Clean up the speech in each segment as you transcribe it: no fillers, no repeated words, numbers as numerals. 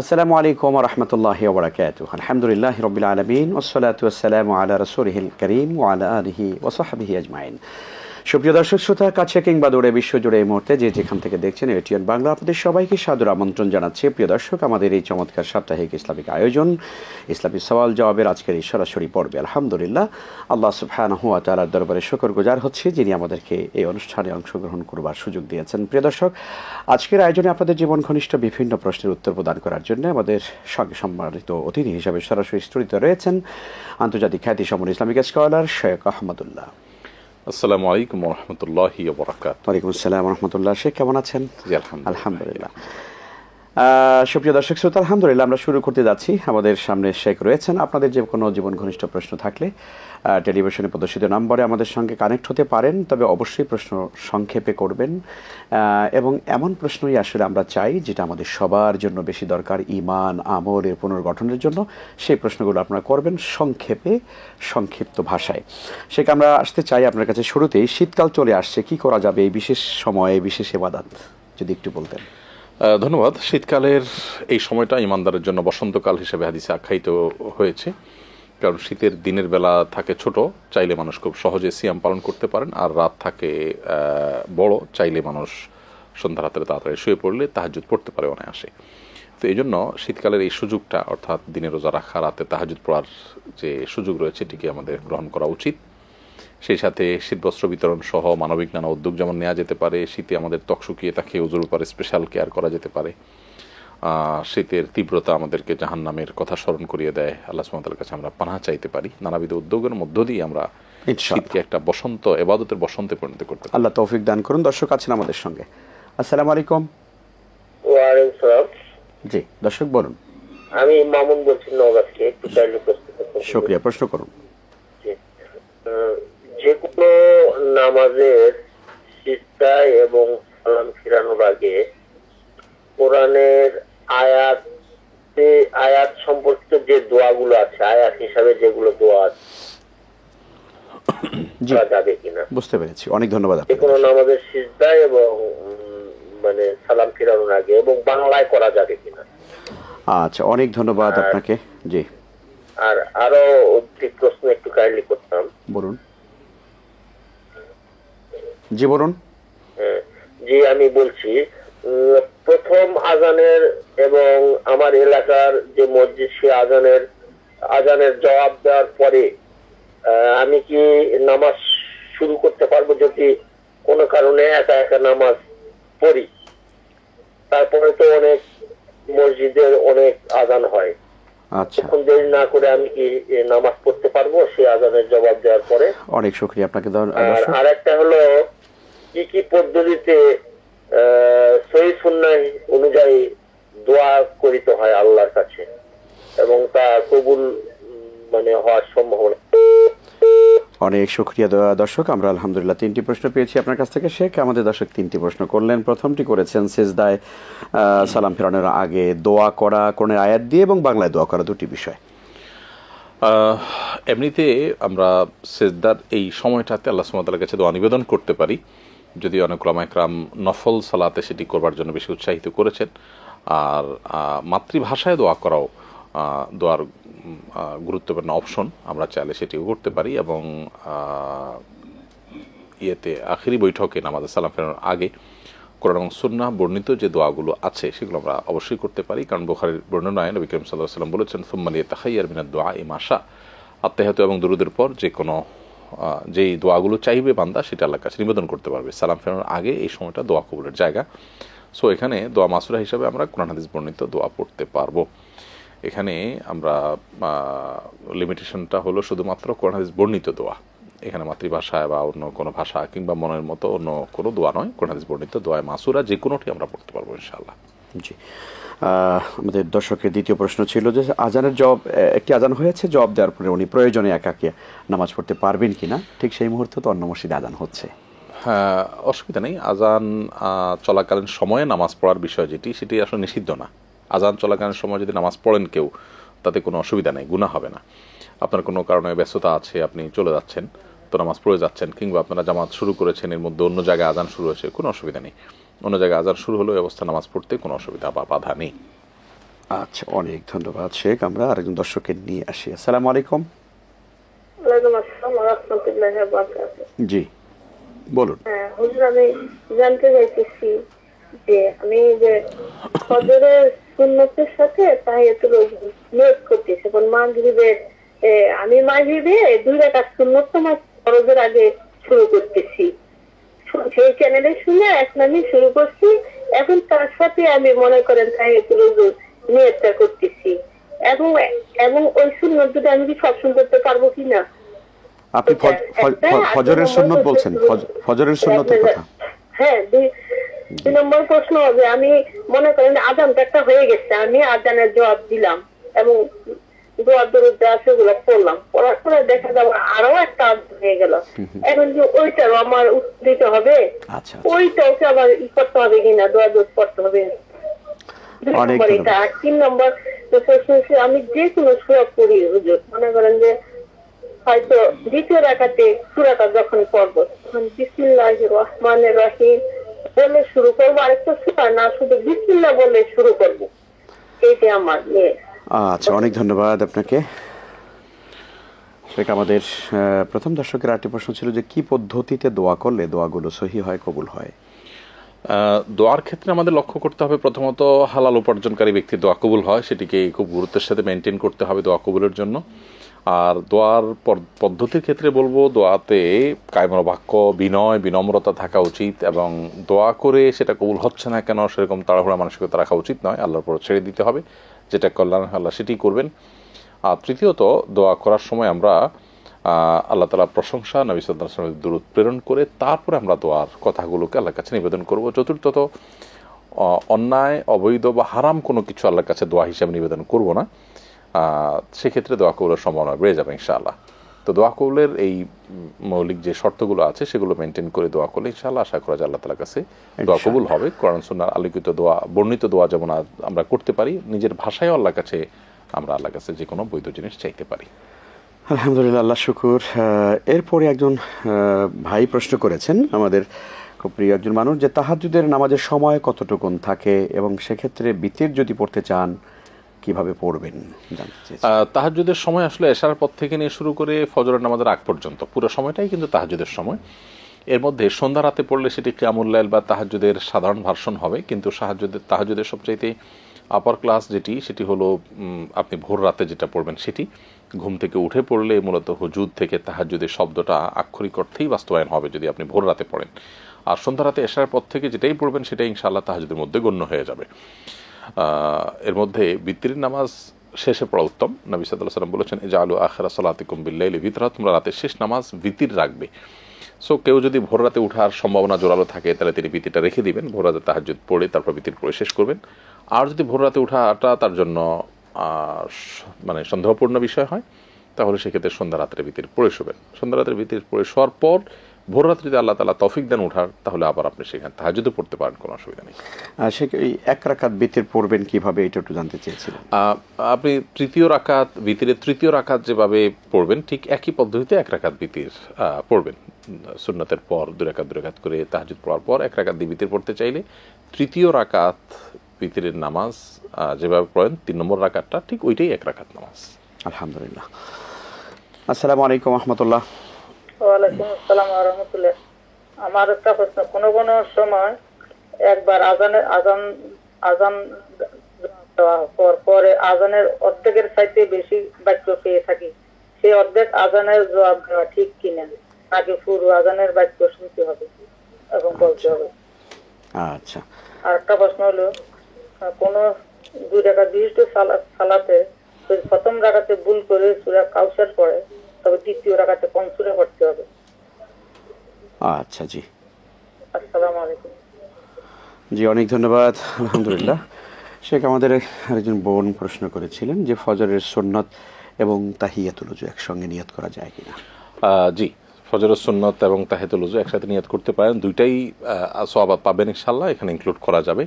আসসালামু আলাইকুম ওয়া রাহমাতুল্লাহি ওয়া বারাকাতুহু। আলহামদুলিল্লাহি রাব্বিল আলামিন ওয়াসসালাতু ওয়াসসালামু আলা রাসূলিহিল কারীম ওয়া আলা আলিহি ওয়া সাহবিহি আজমাইন। সুপ্রিয় দর্শক শ্রোতা, কাছে কিংবা দূরে বিশ্বজুড়ে এই মুহূর্তে যে যেখান থেকে দেখছেন এটিএন বাংলা, আপনাদের সবাইকে সাদর আমন্ত্রণ জানাচ্ছি। প্রিয় দর্শক, আমাদের এই চমৎকার সাপ্তাহিক ইসলামিক আয়োজন ইসলামী সওয়াল জবাবের আজকের এই সরাসরি পর্বে আলহামদুলিল্লাহ আল্লাহ সুবহানাহু ওয়া তাআলার দরবারে শুকরগুজার হচ্ছি, যিনি আমাদেরকে এই অনুষ্ঠানে অংশগ্রহণ করবার সুযোগ দিয়েছেন। প্রিয় দর্শক, আজকের আয়োজনে আপনাদের জীবন ঘনিষ্ঠ বিভিন্ন প্রশ্নের উত্তর প্রদান করার জন্য আমাদের সঙ্গে সম্মানিত অতিথি হিসাবে সরাসরি স্টুডিওতে রয়েছেন আন্তর্জাতিক খ্যাতিসম্পন্ন ইসলামিক স্কলার শেখ আহমদুল্লাহ। আসসালামু আলাইকুম ওয়া রাহমাতুল্লাহি ওয়া বারাকাতুহু। ওয়ালাইকুম আসসালাম ওয়া রাহমাতুল্লাহ। শেখ কেমন আছেন? জি আলহামদুলিল্লাহ। সুপ্রিয় দর্শক শ্রোতা, আলহামদুলিল্লাহ আমরা শুরু করতে যাচ্ছি। আমাদের সামনে শেখ রয়েছেন। আপনাদের যে কোনো জীবন ঘনিষ্ঠ প্রশ্ন থাকলে টেলিভিশনে প্রদর্শিত নম্বরে আমাদের সঙ্গে কানেক্ট হতে পারেন, তবে অবশ্যই প্রশ্ন সংক্ষেপে করবেন এবং এমন প্রশ্নই আসলে আমরা চাই যেটা আমাদের সবার জন্য বেশি দরকার, ঈমান আমলের পুনর্গঠনের জন্য। সেই প্রশ্নগুলো আপনারা করবেন সংক্ষেপে, সংক্ষিপ্ত ভাষায়। শেখ, আমরা আসতে চাই আপনার কাছে শুরুতেই, শীতকাল চলে আসছে, কি করা যাবে এই বিশেষ সময়ে, বিশেষ ইবাদত যদি একটু বলতেন। ধন্যবাদ। শীতকালের এই সময়টা ইমানদারের জন্য বসন্তকাল হিসেবে হাদিসে আখ্যায়িত হয়েছে, কারণ শীতের দিনের বেলা থাকে ছোট, চাইলে মানুষ খুব সহজে সিয়াম পালন করতে পারেন, আর রাত থাকে বড়, চাইলে মানুষ সন্ধ্যা রাত্রে তাড়াতাড়ি শুয়ে পড়লে তাহাজ্জুদ পড়তে পারে অনায়াসে। তো এই জন্য শীতকালের এই সুযোগটা, অর্থাৎ দিনে রোজা রাখা, রাতে তাহাজ্জুদ পড়ার যে সুযোগ রয়েছে এটিকে আমাদের গ্রহণ করা উচিত। সেই সাথে শীতবস্ত্র বিতরণ সহ মানবিক নানা উদ্যোগ যেমন নেওয়া যেতে পারে। শীতে আমাদের ত্বক শুকিয়ে থাকে, ওজুর উপরে স্পেশাল কেয়ার করা যেতে পারে। শীতের তীব্রতা আমাদেরকে জাহান্নামের কথা স্মরণ করিয়ে দেয়, আল্লাহ সুবহানাহু ওয়া তাআলার কাছে আমরা পানাহ চাইতে পারি। নানাবিধ উদ্যোগের মধ্য দিয়ে আমরা শীতকে একটা বসন্ত, ইবাদতের বসন্তে পরিণত করতে পারি। আল্লাহ তৌফিক দান করুন। দর্শক আছেন আমাদের সঙ্গে। আসসালামু আলাইকুম। ওয়া আলাইকুম সালাম। জি দর্শক বলুন। আমি মামুন বলছি নওগাঁ থেকে। একটু চাইলে প্রশ্ন করতে। শুকরিয়া, প্রশ্ন করুন। যে কোনো নামাজের সিজদায় এবং সালাম ফিরানোর আগে কোরআনের আয়াত সম্পর্কিত যে দোয়াগুলো আছে, আয়াত হিসাবে যেগুলো দোয়া আছে, যাবে কিনা? বুঝতে পেরেছি, অনেক ধন্যবাদ। যে কোনো নামাজের সিজদায় এবং মানে সালাম ফিরানোর আগে এবং বাংলায় করা যাবে কিনা? আচ্ছা, অনেক ধন্যবাদ আপনাকে। জি, আর আরো ঠিক প্রশ্ন একটু কাইন্ডলি করতাম। বলুন। জি বলুন। জি, আমি বলছি, প্রথম আজানের এবং আমার এলাকার যে মসজিদ, সে আজানের জবাব দেওয়ার পরে আমি কি নামাজ শুরু করতে পারবো যদি কোনো কারণে একা একা নামাজ পড়ি? তারপরে তো অনেক মসজিদের অনেক আজান হয়। আচ্ছা, এখন দেরি না করে আমি কি নামাজ পড়তে পারবো সেই আজানের জবাব দেওয়ার পরে? অনেক শুকরিয়া আপনাকে। আর একটা হলো, কি কি পদ্ধতিতে সহিহ সুন্নাহ অনুযায়ী দোয়া করিতে হয় আল্লাহর কাছে এবং তা কবুল মানে হওয়ার সম্ভাবনা? অনেক শুকরিয়া দর্শক। আমরা আলহামদুলিল্লাহ 3টি প্রশ্ন পেয়েছি আপনার কাছ থেকে। শেখ, আমাদের দর্শক 3টি প্রশ্ন করলেন। প্রথমটি করেছেন সিজদায় সালাম ফেরানোর আগে দোয়া করা, কোরআনের আয়াত দিয়ে এবং বাংলায় দোয়া করা, দুটি বিষয়। এমনিতে আমরা সিজদার এই সময়টাতে আল্লাহ সুবহানাহু ওয়া তাআলার কাছে দোয়া নিবেদন করতে পারি, যদি অনেক উলামা ইকরাম নফল সালাতে সেটি করবার জন্য বেশি উৎসাহিত করেছেন। আর মাতৃভাষায় দোয়া করাও দোয়ার গুরুত্বপূর্ণ অপশন, আমরা চাইলে সেটিও করতে পারি। এবং আখিরি বৈঠকে নামাজে সালাম ফেরানোর আগে কোরআন এবং সুন্নাহ বর্ণিত যে দোয়াগুলো আছে সেগুলো আমরা অবশ্যই করতে পারি, কারণ বুখারীর বর্ণনায় নবী করিম সাল্লাল্লাহু আলাইহি ওয়াসাল্লাম বলেছেন, সুম্মা লিয়াতাখায়্যার মিনাদ দুআ মা শা। আত্তাহিয়াতু এবং দুরুদের পর যে কোনো যেই দোয়াগুলো চাইবে বান্দা সেটা আল্লাহর কাছে নিবেদন করতে পারবে। সালাম ফেরানোর আগে এই সময়টা দোয়া কবুলের জায়গা। সো এখানে দোয়া মাসুরা হিসাবে আমরা কোরআন হাদিস বর্ণিত দোয়া পড়তে পারবো। এখানে আমরা লিমিটেশনটা হলো শুধুমাত্র কোরআন হাদিস বর্ণিত দোয়া। এখানে মাতৃভাষায় বা অন্য কোনো ভাষা কিংবা মনের মতো অন্য কোনো দোয়া নয়, কোরআন হাদিস বর্ণিত দোয়া মাসুরা যে কোনোটি আমরা পড়তে পারবো ইনশাআল্লাহ। জি, আমাদের দর্শকের দ্বিতীয় প্রশ্ন ছিল যে আজানের জবাব, একটি আজান হয়েছে, জবাব দেওয়ার পরে উনি প্রয়োজনে একাকে নামাজ পড়তে পারবেন কিনা? ঠিক সেই মুহূর্তে তো অন্য মসজিদে আজান হচ্ছে। হ্যাঁ, অসুবিধা নেই। আজান চলাকালীন সময়ে নামাজ পড়ার বিষয় যেটি, সেটি আসলে নিষিদ্ধ না। আজান চলাকালীন সময় যদি নামাজ পড়েন কেউ, তাতে কোনো অসুবিধা নেই, গুনাহ হবে না। আপনার কোনো কারণে ব্যস্ততা আছে, আপনি চলে যাচ্ছেন, তো নামাজ পড়ে যাচ্ছেন, কিংবা আপনারা জামাত শুরু করেছেন, এর মধ্যে অন্য জায়গায় আজান শুরু হয়েছে, কোনো অসুবিধা নেই। অন্য জায়গায় আজান শুরু হলেও অবস্থা নামাজ পড়তে কোনো অসুবিধা বা বাধা নেই। আচ্ছা, অনেক ধন্যবাদ শেখ। আমরা আরেকজন দর্শকের নিয়ে আসি। আসসালামু আলাইকুম। ওয়ালাইকুম আসসালাম ওয়া রাহমাতুল্লাহি ওয়া বারাকাতুহু। জি বলুন। হ্যাঁ হুজুর, আমি জানতে চাইতেছি যে আমি যে ফজরের সুন্নতের সাথে তাহিয়াতুল নিয়ত করতেছি, এখন মাগরিবের আমি মাগরিবে 2 রাকাত সুন্নত নামাজ ফরজের আগে শুরু করতেছি। সেই চ্যানেলে শুনে এখন আমি শুরু করছি। এখন তার সাথে আমি মনে করেন তাহিয়াতুল নিয়তটা করতেছি, এবং এবং ওই সুন্নত দুটো আমি কি সবসময় করতে পারবো কিনা? আপনি ফজরের সুন্নত বলছেন? ফজরের সুন্নতের কথা? হ্যাঁ, 2 নম্বর প্রশ্ন হবে, আমি মনে করেন আজানটা একটা হয়ে গেছে, আমি আজানের জবাব দিলাম এবং দোয়া দরুদ সেগুলো পড়লাম, পড়ার পরে দেখা যাবে আরো একটা আজান হয়ে গেল। এখন কি ওইটাও আমার উত্তর দিতে হবে? আচ্ছা, ওইটাও কি আবার করতে হবে কিনা, দোয়া দরুদ পড়তে হবে? 2 নম্বর এটা। আর 3 নম্বর প্রশ্ন হচ্ছে, আমি যে কোনো সূরা পড়ি হুজুর, মনে করেন যে হয়তো দ্বিতীয় রাকাতে সূরাটা যখন পড়বো তখন বিসমিল্লাহির রহমানির রহিম বলে শুরু করবো, আরেকটা সূরা না শুধু বিসমিল্লাহ বলে শুরু করবো, এইটা আমার নিয়ে। আচ্ছা, অনেক ধন্যবাদ আপনাকে শেখ। আমাদের প্রথম দর্শকের আরেকটি প্রশ্ন ছিল যে কি পদ্ধতিতে দোয়া করলে দোয়াগুলো সহি হয়, কবুল হয়? দোয়ার ক্ষেত্রে আমাদের লক্ষ্য করতে হবে প্রথমত হালাল উপার্জনকারী ব্যক্তির দোয়া কবুল হয়, সেটিকে খুব গুরুত্বের সাথে মেনটেন করতে হবে দোয়া কবুলের জন্য। আর দোয়ার পদ্ধতির ক্ষেত্রে বলবো, দোয়াতে কায়মন বাক্য, বিনয়, বিনম্রতা থাকা উচিত, এবং দোয়া করে সেটা কবুল হচ্ছে না কেন সেরকম তাড়াহুড়া মানসিকতা রাখা উচিত নয়, আল্লাহর উপর ছেড়ে দিতে হবে, যেটা কল্যাণ আল্লাহ সেটি করবেন। আর তৃতীয়ত, দোয়া করার সময় আমরা আল্লাহ তাআলার প্রশংসা, নবী সাল্লাল্লাহু আলাইহি ওয়াসাল্লামের দুরূদ প্রেরণ করে তারপরে আমরা দোয়ার কথাগুলোকে আল্লাহর কাছে নিবেদন করব। চতুর্থত, অন্যায়, অবৈধ বা হারাম কোনো কিছু আল্লাহর কাছে দোয়া হিসেবে নিবেদন করব না, সেক্ষেত্রে দোয়া কবুলের সম্ভাবনা বেড়ে যাবে ইনশাআল্লাহ। তো দোয়া কবুলের এই মৌলিক যে শর্তগুলো আছে সেগুলো মেনটেন করে দোয়া করলে ইনশাআল্লাহ আশা করা যায় আল্লাহ তাআলার কাছে দোয়া কবুল হবে। কোরআন সুন্নাহর আলোকিত দোয়া, বর্ণিত দোয়া যেমন আমরা করতে পারি, নিজের ভাষায় আল্লাহর কাছে আমরা আল্লাহর কাছে যে কোনো বৈধ জিনিস চাইতে পারি। আলহামদুলিল্লাহ, আল্লাহ শুকুর। এরপরে একজন ভাই প্রশ্ন করেছেন, আমাদের খুব প্রিয় একজন মানুষ, যে তাহাজ্জুদের নামাজের সময় কতটুকুন থাকে এবং সেক্ষেত্রে বিতির যদি পড়তে চান কিভাবে পড়বেন জানতে চেয়েছি। তাহাজ্জুদের সময় আসলে এশার পর থেকে নিয়ে শুরু করে ফজরের নামাজের আগ পর্যন্ত পুরো সময়টাই কিন্তু তাহাজ্জুদের সময়। এর মধ্যে সন্ধ্যা রাতে পড়লে সেটি কিয়ামুল লাইল বা তাহাজ্জুদের সাধারণ ভার্সন হবে, কিন্তু তাহাজ্জুদের সবচাইতে আপার ক্লাস সেটি হলো আপনি ভোর রাতে যেটা পড়বেন সেটি। ঘুম থেকে উঠে পড়লে মূলত হুজুদ থেকে তাহাজ্জুদের শব্দটা আক্ষরিক অর্থেই বাস্তবায়ন হবে যদি আপনি ভোর রাতে পড়েন। আর সন্ধ্যা রাতে এশার পর থেকে যেটাই পড়বেন সেটাই ইনশাআল্লাহ তাহাজ্জুদের মধ্যে গণ্য হয়ে যাবে। এর মধ্যে বিতরির নামাজ শেষে পড়া উত্তম। নবী সাল্লাল্লাহু আলাইহি ওয়াসাল্লাম বলেছেন, ইজআলু আখিরা সালাতিকুম বিল-লাইলি বিতরা, তোমরা রাতের শেষ নামাজ বিতির রাখবে। সো কেউ যদি ভোর রাতে ওঠার সম্ভাবনা জোরালো থাকে তাহলে তিনি বিতিরটা রেখে দিবেন, ভোর রাতে তাহাজ্জুদ পড়ে তারপর বিতির পড়ে শেষ করবেন। আর যদি ভোর রাতে ওঠাটা তার জন্য মানে সন্দেহপূর্ণ বিষয় হয় তাহলে সেক্ষেত্রে সন্ধ্যা রাত্রে বিতির পড়ে শোবেন। সন্ধ্যা রাত্রে বিতির পড়ে শোয়ার পর ভোর রাত্রে যদি আল্লাহ তাআলা তৌফিক দেন ওঠার, তাহলে আবার আপনি সেখানে তাহাজ্জুদও পড়তে পারেন, কোনো অসুবিধা নেই। সে এই 1 রাকাত বিতির পড়বেন কিভাবে, এটা একটু জানতে চেয়েছিলাম। আপনি বিতিরের তৃতীয় রাকাত যেভাবে পড়বেন ঠিক একই পদ্ধতিতে 1 রাকাত বিতির পড়বেন। সুন্নাতের পর 2 রাকাত করে তাহাজ্জুদ পড়ার পর 1 রাকাত দিয়ে বিতির পড়তে চাইলে তৃতীয় রাকাত বিতিরের নামাজ যেভাবে পড়েন 3 নম্বর রাকাতটা ঠিক ওইটাই 1 রাকাত নামাজ। আলহামদুলিল্লাহ। আসসালামু আলাইকুম রাহমাতুল্লাহ। ওয়ালাইকুম আসসালাম ওয়া রাহমাতুল্লাহ। আমার একটা প্রশ্ন, কোন কোন সময় একবার আজান পরে আজানের অর্ধেকের চাইতে বেশি বাক্য পেয়ে থাকি, সেই অর্ধেক আজানের জবাব দেওয়া ঠিক কিনা, নাকি পুরো আজানের বাক্য শুনতে হবে এবং বলতে হবে? আচ্ছা। আর একটা প্রশ্ন হলো, কোন 2 রাকাত বিশিষ্ট সালাতে প্রথম রাকাতে ভুল করে সূরা কাউসার পড়ে, তবে দ্বিতীয় রাকাতে কোন সূরা পড়তে হবে? আচ্ছা, জি। আসসালামু আলাইকুম। জি, অনেক ধন্যবাদ। আলহামদুলিল্লাহ। শেখ, আমাদের আরেকজন বোন প্রশ্ন করেছিলেন যে ফজরের সুন্নত এবং তাহিয়াতুল ওযু একসঙ্গে নিয়ত করা যায় কিনা। জি, ফজরের সুন্নত এবং তাহিয়াতুল ওযু একসাথে নিয়ত করতে পারেন, দুইটাই সওয়াব পাবেন ইনশাআল্লাহ, এখানে ইনক্লুড করা যাবে।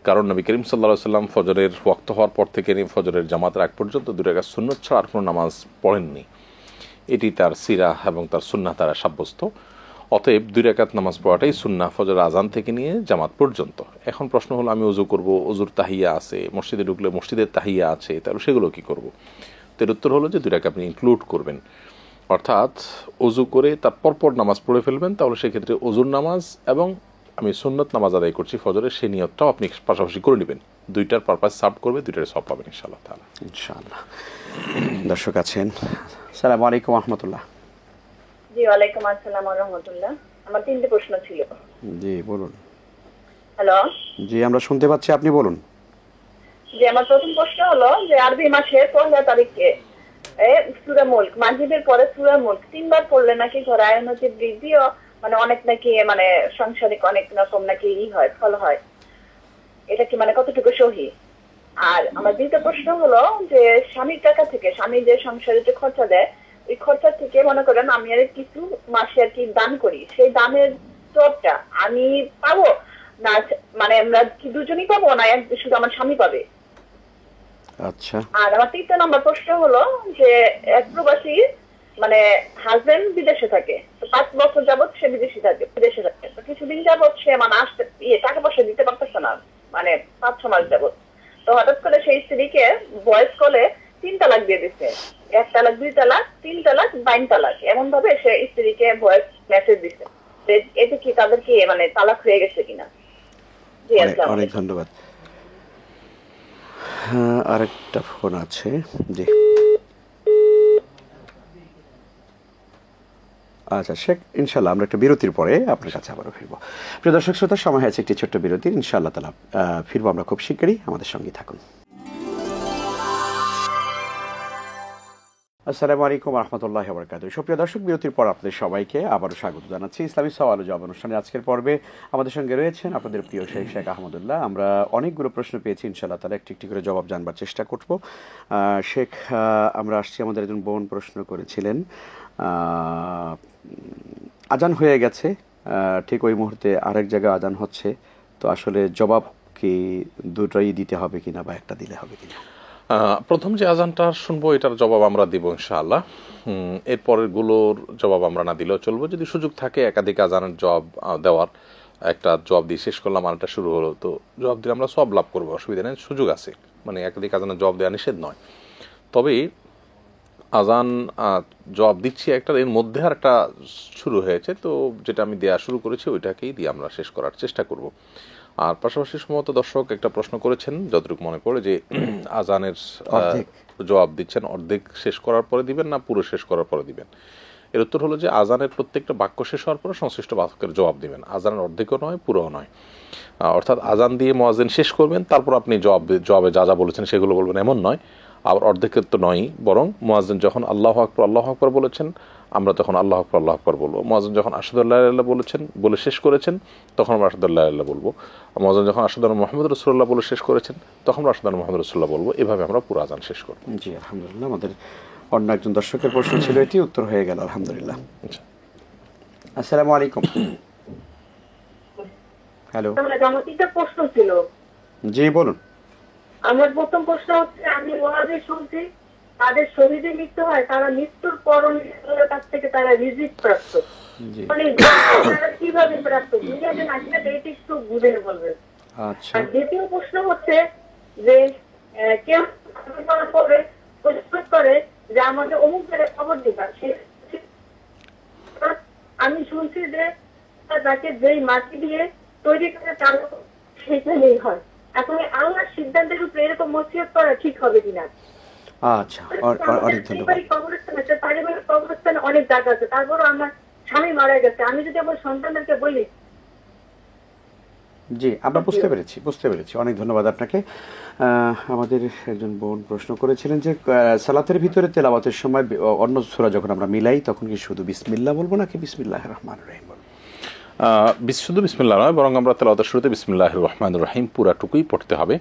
কারণ নবী করিম সাল্লাল্লাহু আলাইহি ওয়াসাল্লাম ফজরের ওয়াক্ত হওয়ার পর থেকে নিয়ে ফজরের জামাতের আগ পর্যন্ত 2 রাকাত সুন্নত ছাড়া আর কোনো নামাজ পড়েননি। এটি তার সিরাহ এবং তার সুন্নাহ দ্বারা সাব্যস্ত। অতএব 2 রাকাত নামাজ পড়াটাই সুন্নাহ ফজর আজান থেকে নিয়ে জামাত পর্যন্ত। এখন প্রশ্ন হলো আমি ওযু করব, ওযুর তাহিয়া আছে, মসজিদে ঢুকলে মসজিদের তাহিয়া আছে, তাহলে সেগুলো কি করব? এর উত্তর হলো যে 2 রাকাত আপনি ইনক্লুড করবেন, অর্থাৎ ওযু করে তার পরপর নামাজ পড়ে ফেলবেন। তাহলে সেক্ষেত্রে ওযুর নামাজ এবং আমি সুন্নত নামাজ আদায় করছি ফজরের সেই নিয়তটাও আপনি পাশাপাশি করে নেবেন, দুইটার পারপাস সার্ভ করবে, দুইটার সব পাবেন ইনশাআল্লাহ তাআলা। ইনশাআল্লাহ। দর্শক আছেন, আসসালামু আলাইকুম ওয়া রাহমাতুল্লাহ। জি ওয়ালাইকুম আসসালাম ওয়া রাহমাতুল্লাহ। আমার 3টে প্রশ্ন ছিল। জি বলুন। হ্যালো। জি আমরা শুনতে পাচ্ছি, আপনি বলুন। জি আমার প্রথম প্রশ্ন হলো যে আরবি মাসের 15 তারিখে সূরা মুলক, মাগরিবের পরে সূরা মুলক 3বার পড়লে নাকি ঘরে আয়নতির বৃদ্ধিও মানে অনেক নাকি মানে সাংসারিক অনেক রকম নাকি হয়, ফল হয়, এটা কি মানে কতটুকু সহি? আর আমার দ্বিতীয় প্রশ্ন হলো যে স্বামীর টাকা থেকে, স্বামী যে সংসারে যে খরচা দেয়, ওই খরচা থেকে মনে করেন আমি আর কিছু মাসে আর কি দান করি, সেই দানের চরটা আমি পাবো না, মানে আমরা কি দুজনই পাবো না শুধু আমার স্বামী পাবে? আচ্ছা। আর আমার 3 নম্বর প্রশ্ন হলো যে এক প্রবাসী মানে হাজবেন্ড বিদেশে থাকে, তো 5 বছর যাবত সে বিদেশে থাকে, তো কিছুদিন যাবত সে মানে আসতে টাকা পয়সা দিতে পারতেছে না, মানে 5-6 মাস যাবত। তো হঠাৎ করে সেই স্ত্রীকে ভয়েস কলে 3 তালাক দিয়ে দিচ্ছে, 1 তালাক, 2 তালাক, 3 তালাক, 22 তালাক, এমন ভাবে সে স্ত্রীকে ভয়েস মেসেজ দিচ্ছে। এতে কি তাদের কি মানে তালাক হয়ে গেছে কিনা? জি আসসালামু অনেক আলাইকুম। ধন্যবাদ। আরেকটা ফোন আছে। জি আচ্ছা শেখ, ইনশাল্লাহ আমরা একটা বিরতির পরে আপনার কাছে আবারও ফিরবো। প্রিয় দর্শক শ্রোতা, সময় হয়েছে একটি ছোট্ট বিরতির, ইনশাআল্লাহ তাআলা ফিরবো আমরা খুব শীঘ্রই, আমাদের সঙ্গেই থাকুন। আসসালামু আলাইকুম ওয়া রাহমাতুল্লাহি ওয়া বারাকাতুহু। সুপ্রিয় দর্শক, বিরতির পর আপনাদের সবাইকে আবারও স্বাগত জানাচ্ছি ইসলামী সওয়াল ও জবাব অনুষ্ঠানের আজকের পর্বে। আমাদের সঙ্গে রয়েছেন আপনাদের প্রিয় শেখ আহমদুল্লাহ। আমরা অনেকগুলো প্রশ্ন পেয়েছি, ইনশাআল্লাহ তাআলা একটি একটি করে জবাব জানবার চেষ্টা করব। শেখ, আমরা আসছি, আমাদের একজন বোন প্রশ্ন করেছিলেন, আজান হয়ে গেছে, ঠিক ওই মুহূর্তে আরেক জায়গায় আজান হচ্ছে, তো আসলে জবাব কি দুটোই দিতে হবে কিনা বা একটা দিলে হবে কিনা? প্রথম যে আজানটা শুনবো এটার জবাব আমরা দিব ইনশাআল্লাহ। এরপরের গুলোর জবাব আমরা না দিলেও চলবো। যদি সুযোগ থাকে একাধিক আজানের জবাব দেওয়ার, একটা জবাব দিয়ে শেষ করলাম আরেকটা শুরু হলো, তো জবাব দিলে আমরা সব লাভ করবো, অসুবিধা নেই, সুযোগ আছে, মানে একাধিক আজানের জবাব দেওয়া নিষেধ নয়। তবে আজান জবাব দিচ্ছি একটা, এর মধ্যে আর একটা শুরু হয়েছে, তো যেটা আমি দেওয়া শুরু করেছি ওইটাকেই দিয়ে আমরা শেষ করার চেষ্টা করব। আর পাশাপাশি সম্ভবত দর্শক একটা প্রশ্ন করেছেন, যতটুকু মনে পড়ে, যে আজানের জবাব দিচ্ছেন অর্ধেক শেষ করার পরে দিবেন না পুরো শেষ করার পরে দিবেন। এর উত্তর হলো যে আজানের প্রত্যেকটা বাক্য শেষ হওয়ার পরে সংশ্লিষ্ট বাক্যের জবাব দিবেন, আজানের অর্ধেকও নয় পুরোও নয়। অর্থাৎ আজান দিয়ে মুয়াজ্জিন শেষ করবেন, তারপর আপনি জবাবে যা যা বলেছেন সেগুলো বলবেন, এমন নয়। আবার অর্ধেকের তো নয়, বরং মুয়াজ্জিন যখন আল্লাহু আকবার বলেছেন আমরা তখন আল্লাহু আকবার বলবো। মুয়াজ্জিন যখন আশহাদু আল্লা ইলাহা ইল্লাল্লাহ বলেছেন, বলে শেষ করেছেন, তখন আমরা আশহাদু আল্লা ইলাহা ইল্লাল্লাহ বলবো। মুয়াজ্জিন যখন আশহাদু আন্না মুহাম্মাদুর রাসূলুল্লাহ বলে শেষ করেছেন, তখন আমরা আশহাদু আন্না মুহাম্মাদুর রাসূলুল্লাহ বলবো। এভাবে আমরা পুরো আজান শেষ করব। জি আলহামদুলিল্লাহ। আমাদের অন্য একজন দর্শকের প্রশ্ন ছিল, এটি উত্তর হয়ে গেল আলহামদুলিল্লাহ। আসসালামু আলাইকুম। হ্যালো। আমার 3টা প্রশ্ন ছিল। জি বলুন। আমার প্রথম প্রশ্ন হচ্ছে, আমি ওয়াজে শুনছি তাদের শহীদের মৃত্যু হয়, তারা মৃত্যুর পর আল্লাহর কাছ থেকে তারা রিজিক প্রাপ্ত, মানে তারা কিভাবে প্রাপ্ত, দুনিয়াতে নাকি না, এটা একটু বুঝে বলবেন। আচ্ছা। আর দ্বিতীয় প্রশ্ন হচ্ছে যে কেউ পরে প্রস্তুত করে যে আমাদের অমুক জায়গায় খবর দিবা, আমি শুনছি যে তাকে যেই মাটি দিয়ে তৈরি করে তার সেখানেই হয়। এখন আল্লাহর সিদ্ধান্তের উপরে এরকম মসজিদ করা ঠিক হবে কিনা? আচ্ছা, অনেক ধন্যবাদ। পারিবারিক কবরস্থানে অনেক জায়গা আছে, তারপরও আমার স্বামী মারা গেছে, আমি যদি আমার সন্তানদেরকে বলি। জি আমরা বুঝতে পেরেছি, অনেক ধন্যবাদ আপনাকে। আমাদের একজন বোন প্রশ্ন করেছিলেন যে সালাতের ভিতরে তেলাওয়াতের সময় অন্য সূরা যখন আমরা মিলাই, তখন কি শুধু বিসমিল্লাহ বলবো নাকি বিসমিল্লাহির রহমানির রহিম বলবো? শুধু বিসমিল্লাহ নয়, বরং আমরা তেলাওয়াতের শুরুতে বিসমিল্লাহির রহমানির রহিম পুরাটুকুই পড়তে হবে।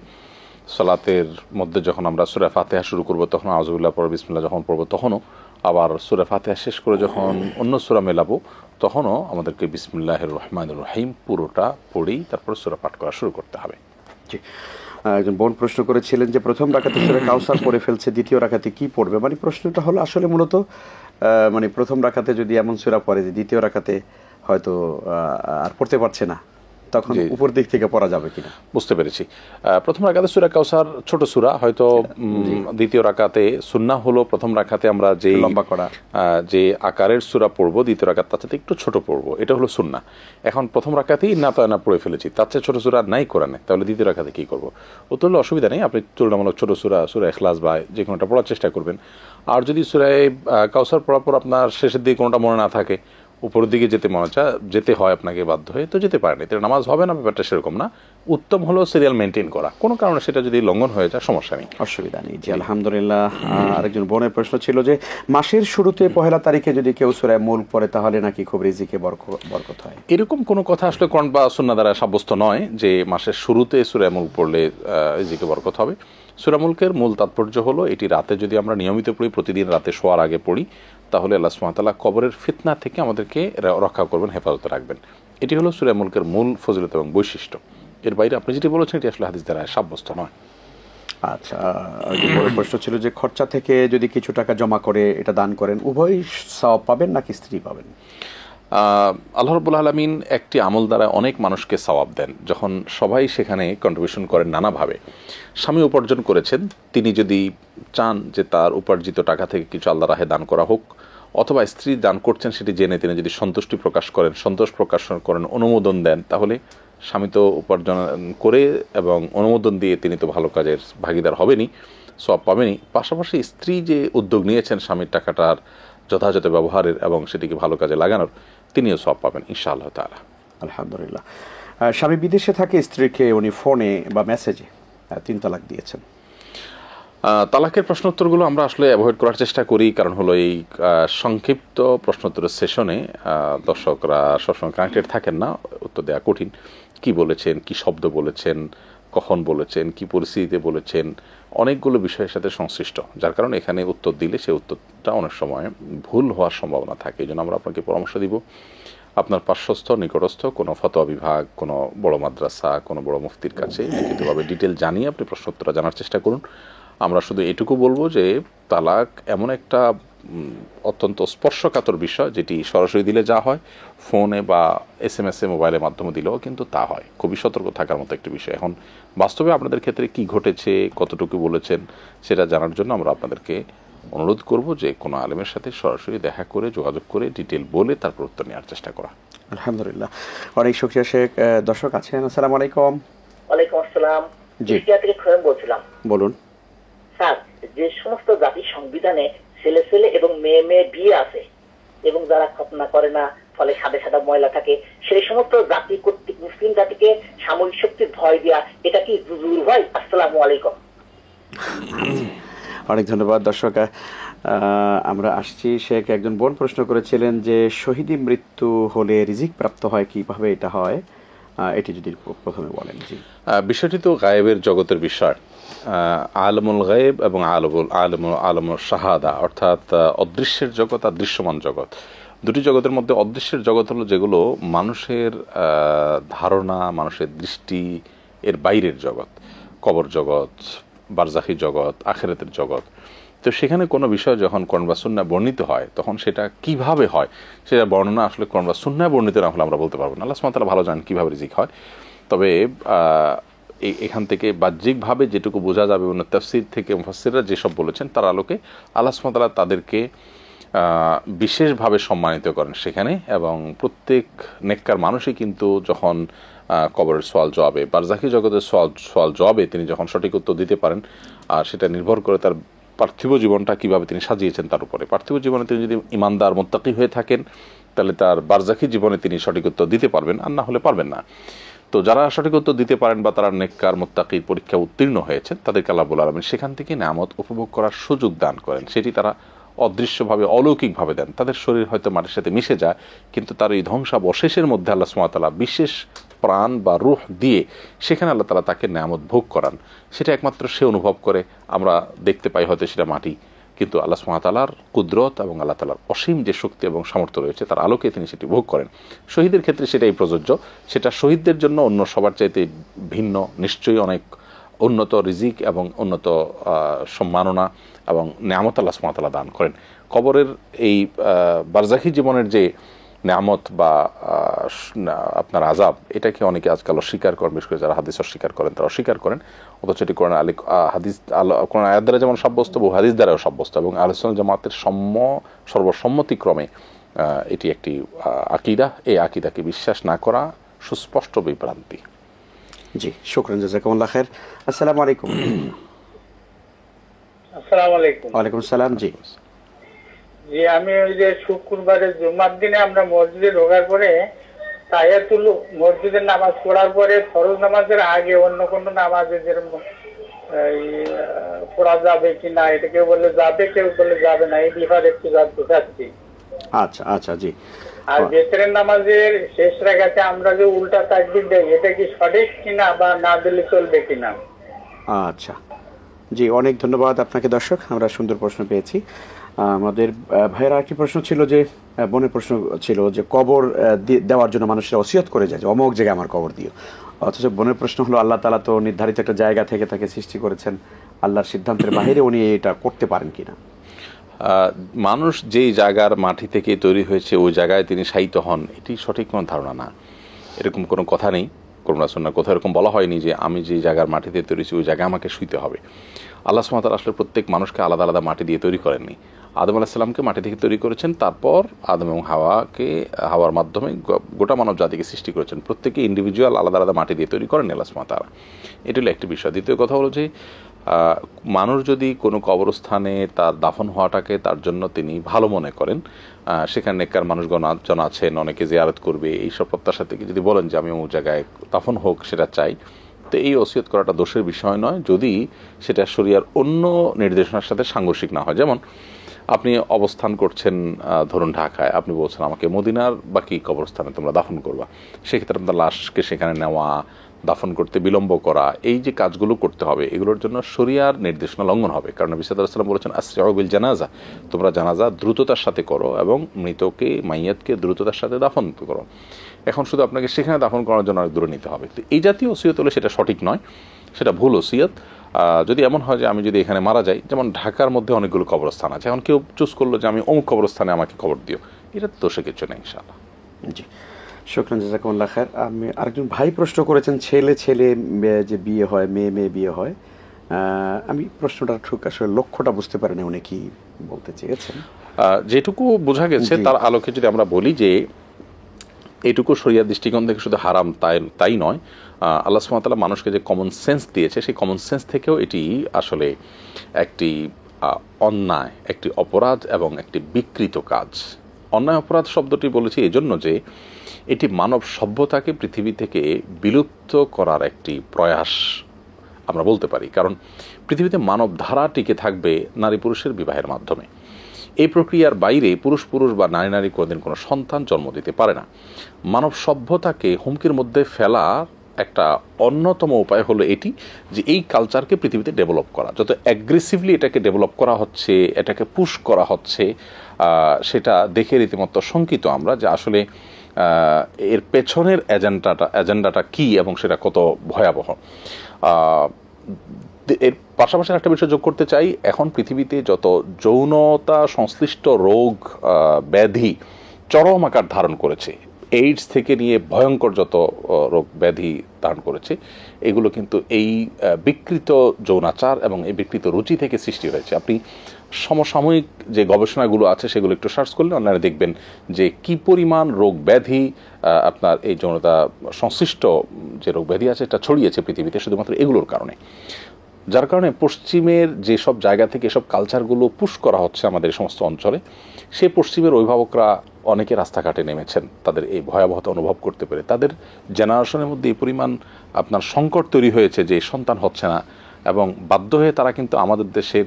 সালাতের মধ্যে যখন আমরা সূরা ফাতিহা শুরু করব তখন আউযুবিল্লাহ পরে বিসমিল্লাহ যখন পড়বো তখনও, আবার সূরা ফাতিহা শেষ করে যখন অন্য সূরা মেলাবো তখনও আমাদেরকে বিসমিল্লাহির রহমানির রহিম পুরোটা পড়েই তারপর সূরা পাঠ করা শুরু করতে হবে। জি, একজন বোন প্রশ্ন করেছিলেন যে প্রথম রাকাতে সূরা কাউসার পড়ে ফেলছে, দ্বিতীয় রাকাতে কি পড়বে? মানে প্রশ্নটা হলো আসলে মূলত মানে প্রথম রাকাতে যদি এমন সূরা পড়ে যে দ্বিতীয় রাকাতে হয়তো আর পড়তে পারছে না, তখন উপর দিক থেকে পড়া যাবে কিনা? বুঝতে পেরেছি। প্রথম রাকাতে সূরা কাউসার ছোট সূরা, হয়তো দ্বিতীয় রাকাতে সুন্নাহ হলো প্রথম রাকাতে আমরা যে লম্বা করা যে আকারের সূরা পড়বো, দ্বিতীয় রাকাত তার সাথে একটু ছোট পড়বো, এটা হলো সুন্নাহ। এখন প্রথম রাকাতেই না তো না পড়ে ফেলেছি, তার চেয়ে ছোট সূরা নাই কোরআনে, তাহলে দ্বিতীয় রাকাতে কি করবো? উত্তর হলো অসুবিধা নেই, আপনি তুলনামূলক ছোট সূরা, সূরা ইখলাস বা যে কোনোটা পড়ার চেষ্টা করবেন। আর যদি সূরা কাউসার পড়ার পর আপনার শেষের দিকে কোনোটা মনে না থাকে, উপরের দিকে যেতে হয় আপনাকে বাধ্য হয়ে, তো যেতে পারেন, এতে নামাজ হবে না, ব্যাপারটা সেরকম না। উত্তম হলো সিরিয়াল মেনটেন করা, কোনো কারণে সেটা যদি লঙ্ঘন হয়ে যায় সমস্যা নেই, অসুবিধা নেই। জি আলহামদুলিল্লাহ। আরেকজন বোনের প্রশ্ন ছিল যে মাসের শুরুতে পহেলা তারিখে যদি কেউ সূরা মুলক পড়ে তাহলে নাকি খুব রিজিকে বরকত হয়? এরকম কোনো কথা আসলে কোরআন বা সুন্নাহ দ্বারা সাব্যস্ত নয় যে মাসের শুরুতে সূরা মুলক পড়লে রিজিকে বরকত হবে। সূরা মুলকের মূল তাৎপর্য হলো এটি রাতে যদি আমরা নিয়মিত পড়ি, প্রতিদিন রাতে শোয়ার আগে পড়ি, তাহলে আল্লাহ সুবহানাহু ওয়া তাআলা কবরের ফিতনা থেকে আমাদেরকে রক্ষা করবেন, হেফাজতে রাখবেন। এটি হলো সূরা মুলকের মূল ফজিলত এবং বৈশিষ্ট্য। এর বাইরে আপনি যেটি বলেছেন এটি আসলে হাদিস দ্বারা সাব্যস্ত নয়। আচ্ছা, প্রশ্ন ছিল যে খরচা থেকে যদি কিছু টাকা জমা করে এটা দান করেন, উভয় সওয়াব পাবেন নাকি স্ত্রী পাবেন? আল্লাহ রাব্বুল আলামিন একটি আমল দ্বারা অনেক মানুষকে সওয়াব দেন, যখন সবাই সেখানে কন্ট্রিবিউশন করেন নানাভাবে। স্বামী উপার্জন করেছেন, তিনি যদি চান যে তার উপার্জিত টাকা থেকে কিছু আল্লাহর রাহে দান করা হোক, অথবা স্ত্রী দান করছেন সেটি জেনে তিনি যদি সন্তুষ্টি প্রকাশ করেন, সন্তোষ প্রকাশ করেন, অনুমোদন দেন, তাহলে স্বামী তো উপার্জন করে এবং অনুমোদন দিয়ে তিনি তো ভালো কাজের ভাগিদার হবেনই, সওয়াব পাবেনই। পাশাপাশি স্ত্রী যে উদ্যোগ নিয়েছেন স্বামীর টাকাটার যথাযথ ব্যবহারের এবং সেটিকে ভালো কাজে লাগানোর, তিনিও সওয়াব পাবেন ইনশাআল্লাহ তাআলা। আলহামদুলিল্লাহ। স্বামী বিদেশে থাকে, স্ত্রীকে উনি ফোনে বা মেসেজে 3 তালাক দিয়েছেন। তালাকের প্রশ্নোত্তরগুলো আমরা আসলে অ্যাভয়েড করার চেষ্টা করি, কারণ হলো এই সংক্ষিপ্ত প্রশ্নোত্তরের সেশনে দর্শকরা সবসময় কানেক্টেড থাকেন না, উত্তর দেওয়া কঠিন। কি বলেছেন, কি শব্দ বলেছেন, কখন বলেছেন, কি পরিস্থিতিতে বলেছেন, অনেকগুলো বিষয়ের সাথে সংশ্লিষ্ট, যার কারণে এখানে উত্তর দিলে সেই উত্তরটা অনেক সময় ভুল হওয়ার সম্ভাবনা থাকে। এই জন্য আমরা আপনাকে পরামর্শ দিব, আপনার পার্শ্বস্থ নিকটস্থ কোনো ফতোয়া বিভাগ, কোনো বড় মাদ্রাসা, কোনো বড় মুফতির কাছে লিখিতভাবে ডিটেল জানিয়ে আপনি প্রশ্নোত্তরটা জানার চেষ্টা করুন। আমরা শুধু এটুকু বলবো যে তালাক এমন একটা অত্যন্ত স্পর্শকাতর বিষয়, যেটি সরাসরি দিলে যা হয়, ফোনে বা SMS-এ মোবাইলের মাধ্যমে দিলেও কিন্তু তা হয়। খুবই সতর্ক থাকার মতো একটি বিষয়। এখন বাস্তবে আপনাদের ক্ষেত্রে কি ঘটেছে, কতটুকু বলেছেন, সেটা জানার জন্য আমরা আপনাদেরকে অনুরোধ করব যে কোনো আলেমের সাথে সরাসরি দেখা করে, যোগাযোগ করে, ডিটেল বলে তারপর উত্তর নেওয়ার চেষ্টা করা। আলহামদুলিল্লাহ, অনেক শুকরিয়া শেখ। দর্শক আছেন, আসসালামু আলাইকুম। ওয়ালাইকুম আসসালাম। জি থেকে খোয়েম বলছিলাম। বলুন স্যার, যে সমস্ত জাতির সংবিধানে ছেলে ছেলে এবং মেয়ে মেয়ে বিয়ে আছে এবং যারা খতনা করে না, ফলে সাদা সাদা ময়লা থাকে, সেই সমস্ত জাতি কর্তৃক মুসলিম জাতিকে সামরিক শক্তির ভয় দেওয়া, এটা কি জুজুর ভয়? আসসালামু আলাইকুম। অনেক ধন্যবাদ। দর্শক আমরা আসছি, শেখ একজন বোন প্রশ্ন করেছিলেন যে শহীদি মৃত্যু হলে রিজিক প্রাপ্ত হয়, কিভাবে এটা হয়, এটি যদি প্রথমে বলেন। জি, বিষয়টি তো গায়েবের জগতের বিষয়। আলমুল গায়েব এবং আলমুল শাহাদা, অর্থাৎ অদৃশ্যের জগৎ আর দৃশ্যমান জগৎ, দুটি জগতের মধ্যে অদৃশ্যের জগৎ হলো যেগুলো মানুষের ধারণা, মানুষের দৃষ্টি এর বাইরের জগৎ, কবর জগৎ, বারজাখী জগৎ, আখিরাতের জগৎ। তো সেখানে কোনো বিষয় যখন কোরআন বা সুন্নাহ বর্ণিত হয়, তখন সেটা কিভাবে হয় সেটা বর্ণনা আসলে কোরআন বা সুন্নাহ বর্ণিত না হলে আমরা বলতে পারবো না। আল্লাহ সুবহানাহু ওয়া তাআলা ভালো জানেন কীভাবে রিজিক হয়। তবে এখান থেকে বাহ্যিকভাবে যেটুকু বোঝা যাবে, অন্য তাফসীর থেকে মুফাসসিররা যেসব বলেছেন তার আলোকে আল্লাহ সুবহানাহু ওয়া তাআলা তাদেরকে বিশেষভাবে সম্মানিত করেন সেখানে, এবং প্রত্যেক নেককার মানুষই কিন্তু যখন কবরের সওয়াল জবাবে, বারজাখী জগতের সওয়াল জবাবে তিনি যখন সঠিক উত্তর দিতে পারেন, আর সেটা নির্ভর করে তার পার্থিব জীবনটা কিভাবে তিনি সাজিয়েছেন তার উপরে। পার্থিব জীবনে তিনি যদি ইমানদার মুত্তাকি হয়ে থাকেন, তাহলে তার বারজাখী জীবনে তিনি সঠিক উত্তর দিতে পারবেন, আর না হলে পারবেন না। তো যারা সঠিক উত্তর দিতে পারেন বা তারা নেককার মুত্তাকির পরীক্ষা উত্তীর্ণ হয়েছেন, তাদেরকে আল্লাহ রাব্বুল আলামিন সেখান থেকে নিয়ামত উপভোগ করার সুযোগ দান করেন। সেটি তারা অদৃশ্যভাবে, অলৌকিকভাবে দেন। তাদের শরীর হয়তো মাটির সাথে মিশে যায়, কিন্তু তার এই ধ্বংসাবশেষের মধ্যে আল্লাহ সুবহানাহু ওয়া তাআলা বিশেষ প্রাণ বা রূহ দিয়ে সেখানে আল্লাহ তাআলা তাকে নিয়ামত ভোগ করান। সেটা একমাত্র সে অনুভব করে। আমরা দেখতে পাই হয়তো সেটা মাটি, কিন্তু আল্লাহ সুবহানাহু ওয়া তাআলার কুদরত এবং আল্লাহ তাআলার অসীম যে শক্তি এবং সামর্থ্য রয়েছে তার আলোকে তিনি সেটি ভোগ করেন। শহীদের ক্ষেত্রে সেটাই প্রযোজ্য। সেটা শহীদদের জন্য অন্য সবার চাইতে ভিন্ন, নিশ্চয়ই অনেক উন্নত রিজিক এবং উন্নত সম্মাননা এবং নিয়ামত আল্লাহ সুবহানাহু ওয়া তাআলা দান করেন। কবরের এই বারজাখী জীবনের যে নেয়ামত বা আপনার আযাব, এটাকে অনেকে আজকাল অস্বীকার করেন, বিশেষ করে যারা হাদিস অস্বীকার করেন তারা অস্বীকার করেন, অথচ এটি কোরআন হাদিস কোরআন আয়াত দ্বারা যেমন সাব্যস্ত, বহু হাদিস দ্বারাও সাব্যস্ত, এবং আহলে সুন্নাত জামাতের সর্বসম্মতিক্রমে এটি একটি আকীদা। এই আকীদাকে বিশ্বাস না করা সুস্পষ্ট বিভ্রান্তি। জি, শুকরান, জাযাকুমুল্লাহ খায়ের। আসসালামু আলাইকুম। আসসালামু আলাইকুম। ওয়ালাইকুম আসসালাম। জি জি, আমি ওই যে শুক্রবারের জুমার দিনে আমরা মসজিদে ঢোকার পরে তাহিয়াতুল মসজিদের নামাজ পড়ার পরে ফরজ নামাজের আগে অন্য কোন নামাজে যেরকম পড়া যাবে কিনা, এটা কেউ বলে যাবে, কেউ বলে যাবে না, এই ব্যাপারে একটু জানতে চাচ্ছি। আচ্ছা আচ্ছা। জি, আর বেতরের নামাজের শেষ রাকাতে আমরা যে উল্টা তাকবীর দেই, এটা কি সঠিক কিনা বা না দিলে চলবে কিনা? আচ্ছা, জি, অনেক ধন্যবাদ আপনাকে দর্শক, আমরা সুন্দর প্রশ্ন পেয়েছি। আমাদের ভাইয়ের আরেকটি প্রশ্ন ছিল যে, বোনের প্রশ্ন ছিল যে কবর দেওয়ার জন্য মানুষরা ওসিয়ত করে যায় যে অমুক জায়গায় আমার কবর দিও, অথচ বোনের প্রশ্ন হলো আল্লাহ তাআলা তো নির্ধারিত একটা জায়গা থেকে তাকে সৃষ্টি করেছেন, আল্লাহর সিদ্ধান্তের বাইরে উনি এটা করতে পারেন কিনা। মানুষ যেই জায়গার মাটি থেকে তৈরি হয়েছে ওই জায়গায় তিনি শায়িত হন, এটি সঠিক কোনো ধারণা না। এরকম কোনো কথা নেই, কোরআন সুন্নাহর কোথাও এরকম বলা হয়নি যে আমি যে জায়গার মাটিতে তৈরি হয়েছি ওই জায়গায় আমাকে শুইতে হবে। আল্লাহ সুবহানাহু ওয়া তাআলা আসলে প্রত্যেক মানুষকে আলাদা আলাদা মাটি দিয়ে তৈরি করেননি। আদম আলাইহিস সালামকে মাটি থেকে তৈরি করেছেন, তারপর আদম এবং হাওয়ার মাধ্যমে গোটা মানব জাতিকে সৃষ্টি করেছেন। প্রত্যেকে ইন্ডিভিজুয়াল আলাদা আলাদা মাটি দিয়ে তৈরি করেন আল্লাহ সুবহানাহু ওয়া তাআলা। এটা হলো একটি বিষয়। দ্বিতীয় কথা হলো যে মানুষ যদি কোনো কবরস্থানে তার দাফন হওয়াটাকে তার জন্য তিনি ভালো মনে করেন, সেখানে নেককার মানুষগণ আছেন, অনেকে জিয়ারত করবে, এইসব প্রত্যাশা থেকে যদি বলেন যে আমি অমুক জায়গায় দাফন হোক সেটা চাই, তো এই ওসিয়ত করাটা দোষের বিষয় নয়, যদি সেটা শরিয়ার অন্য নির্দেশনার সাথে সাংঘর্ষিক না হয়। যেমন আপনি অবস্থান করছেন ধরুন ঢাকায়, আপনি বলছেন আমাকে মদিনার বাকি কবরস্থানে তোমরা দাফন করবা, সেক্ষেত্রে আপনার লাশকে সেখানে নেওয়া, দাফন করতে বিলম্ব করা, এই যে কাজগুলো করতে হবে, এগুলোর জন্য শরিয়ার নির্দেশনা লঙ্ঘন হবে। কারণ নবী সাল্লাল্লাহু আলাইহি ওয়াসাল্লাম বলেছেন আসরিউ বিল জানাজা, তোমরা জানাজা দ্রুততার সাথে করো এবং মৃতকে মাইয়াতকে দ্রুততার সাথে দাফন করো। এখন শুধু আপনাকে সেখানে দাফন করার জন্য অনেক দূরে নিতে হবে। তো এই জাতীয় ওসিয়ত হলে সেটা সঠিক নয়, সেটা ভুল ওসিয়ত। যদি এমন হয় যে আমি যদি এখানে মারা যাই, যেমন ঢাকার মধ্যে অনেকগুলো কবরস্থান আছে, এখন কেউ চুজ করলো যে আমি অমুক কবরস্থানে আমাকে কবর দিও, এটা তো দোষে কিছু নেই ইনশাআল্লাহ। জি, শুকরান, জাযাকুমুল্লাহ খায়ের। আমি আরেকজন ভাই প্রশ্ন করেছেন ছেলে ছেলে যে বিয়ে হয়, মেয়ে মেয়ে বিয়ে হয়। আমি প্রশ্নটা ঠিক আসলে লক্ষ্যটা বুঝতে পারিনি, উনি কি বলতে চেয়েছেন। যেটুকু বোঝা গেছে তার আলোকে যদি আমরা বলি যে এইটুকু শরিয়ার দৃষ্টিকোণ থেকে শুধু হারাম তাই নয়, আল্লাহ সুবহানাহু ওয়া তাআলা মানুষকে যে কমন সেন্স দিয়েছে, সেই কমন সেন্স থেকেও এটি আসলে একটি অন্যায়, একটি অপরাধ এবং একটি বিকৃত কাজ। অন্যায় অপরাধ শব্দটি বলেছি এজন্য যে এটি মানব সভ্যতাকে পৃথিবী থেকে বিলুপ্ত করার একটি প্রয়াস আমরা বলতে পারি। কারণ পৃথিবীতে মানব ধারা টিকে থাকবে নারী পুরুষের বিবাহের মাধ্যমে। এই প্রক্রিয়ার বাইরে পুরুষ পুরুষ বা নারী নারী কোনোদিন কোনো সন্তান জন্ম দিতে পারে না। মানব সভ্যতাকে হুমকির মধ্যে ফেলা একটা অন্যতম উপায় হলো এটি যে এই কালচারকে পৃথিবীতে ডেভেলপ করা। যত অ্যাগ্রেসিভলি এটাকে ডেভেলপ করা হচ্ছে, এটাকে পুশ করা হচ্ছে, সেটা দেখে রীতিমতো শঙ্কিত আমরা যে আসলে এর পেছনের এজেন্ডাটা কি এবং সেটা কত ভয়াবহ। এর পাশাপাশি একটা বিষয় যোগ করতে চাই, এখন পৃথিবীতে যত যৌনতা সংশ্লিষ্ট রোগ ব্যাধি চরম আকার ধারণ করেছে, এইডস থেকে নিয়ে ভয়ঙ্কর যত রোগ ব্যাধি ধারণ করেছে, এগুলো কিন্তু এই বিকৃত যৌনাচার এবং এই বিকৃত রুচি থেকে সৃষ্টি হয়েছে। আপনি সমসাময়িক যে গবেষণাগুলো আছে সেগুলো একটু সার্চ করলে অনলাইনে দেখবেন যে কি পরিমাণ রোগ ব্যাধি আপনার এই যৌনতা সংশ্লিষ্ট যে রোগ ব্যাধি আছে এটা ছড়িয়েছে পৃথিবীতে শুধুমাত্র এগুলোর কারণে। যার কারণে পশ্চিমের যেসব জায়গা থেকে এসব কালচারগুলো পুশ করা হচ্ছে আমাদের সমস্ত অঞ্চলে, সেই পশ্চিমের অভিভাবকরা অনেকে রাস্তাঘাটে নেমেছেন তাদের এই ভয়াবহতা অনুভব করতে পেরে। তাদের জেনারেশনের মধ্যে এই পরিমাণ আপনার সংকট তৈরি হয়েছে যে সন্তান হচ্ছে না, এবং বাধ্য হয়ে তারা কিন্তু আমাদের দেশের